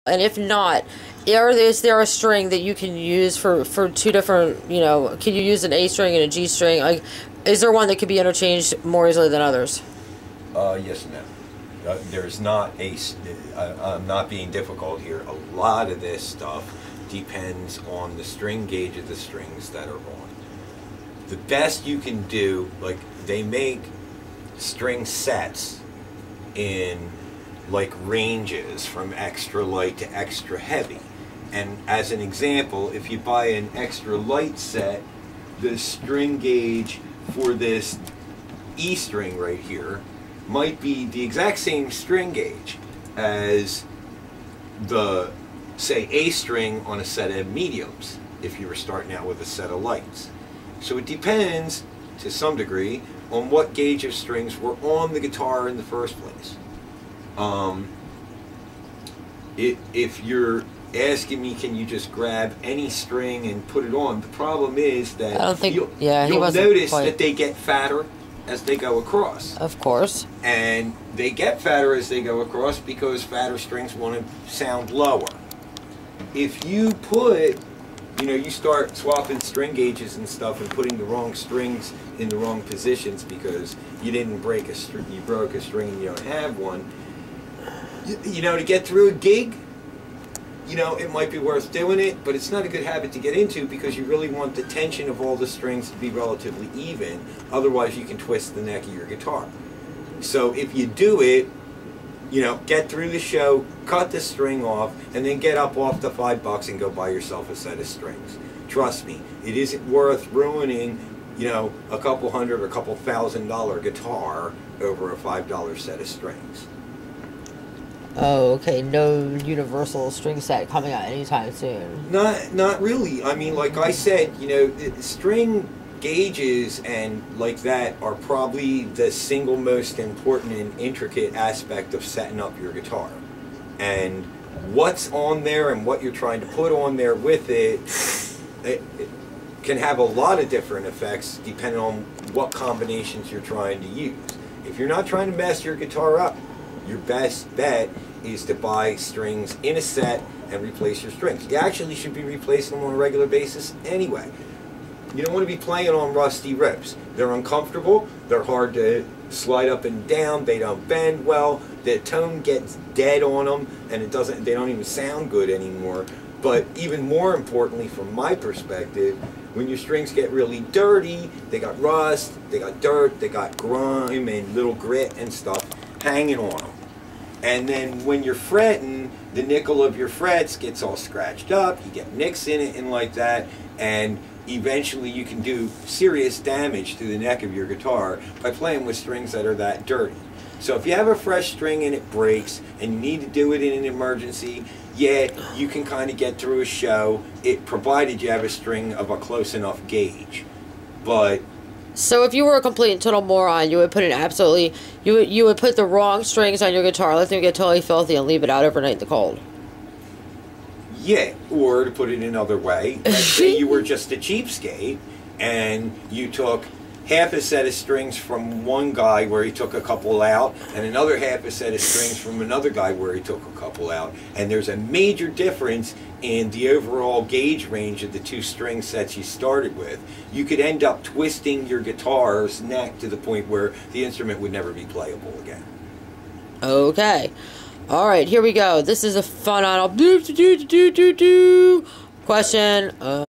And if not, is there a string that you can use for two different, you know, can you use an A string and a G string? Like, is there one that could be interchanged more easily than others? Yes and no. There's not I'm not being difficult here. A lot of this stuff depends on the string gauge of the strings that are on. The best you can do, like, they make string sets in like ranges from extra light to extra heavy. And as an example, if you buy an extra light set, the string gauge for this E string right here might be the exact same string gauge as the, say, A string on a set of mediums if you were starting out with a set of lights. So it depends, to some degree, on what gauge of strings were on the guitar in the first place. If you're asking me, can you just grab any string and put it on, the problem is that I don't think, you'll notice that they get fatter as they go across. Of course. And they get fatter as they go across because fatter strings want to sound lower. If you put, you know, you start swapping string gauges and stuff and putting the wrong strings in the wrong positions because you didn't break a string, you broke a string and you don't have one, you know, to get through a gig, you know, it might be worth doing it, but it's not a good habit to get into because you really want the tension of all the strings to be relatively even. Otherwise, you can twist the neck of your guitar. So if you do it, you know, get through the show, cut the string off, and then get up off the $5 and go buy yourself a set of strings. Trust me, it isn't worth ruining, you know, a couple hundred or a couple $1,000 guitar over a $5 set of strings. Oh, okay. No universal string set coming out anytime soon. Not really. I mean, like I said, you know, string gauges and like that are probably the single most important and intricate aspect of setting up your guitar. And what's on there and what you're trying to put on there with it, it can have a lot of different effects depending on what combinations you're trying to use. If you're not trying to mess your guitar up, your best bet is to buy strings in a set and replace your strings. You actually should be replacing them on a regular basis anyway. You don't want to be playing on rusty rips. They're uncomfortable, they're hard to slide up and down, they don't bend well, the tone gets dead on them, and they don't even sound good anymore. But even more importantly, from my perspective, when your strings get really dirty, they got rust, they got dirt, they got grime and little grit and stuff hanging on them. And then when you're fretting, the nickel of your frets gets all scratched up, you get nicks in it and like that, and eventually you can do serious damage to the neck of your guitar by playing with strings that are that dirty. So if you have a fresh string and it breaks and you need to do it in an emergency, yeah, you can kind of get through a show, provided you have a string of a close enough gauge. But so if you were a complete and total moron, you would put you would put the wrong strings on your guitar, let them get totally filthy, and leave it out overnight in the cold. Yeah, or to put it another way, let's say you were just a cheapskate and you took half a set of strings from one guy where he took a couple out and another half a set of strings from another guy where he took a couple out, and there's a major difference in the overall gauge range of the two string sets you started with. You could end up twisting your guitar's neck to the point where the instrument would never be playable again. Okay. Alright, here we go. This is a fun question.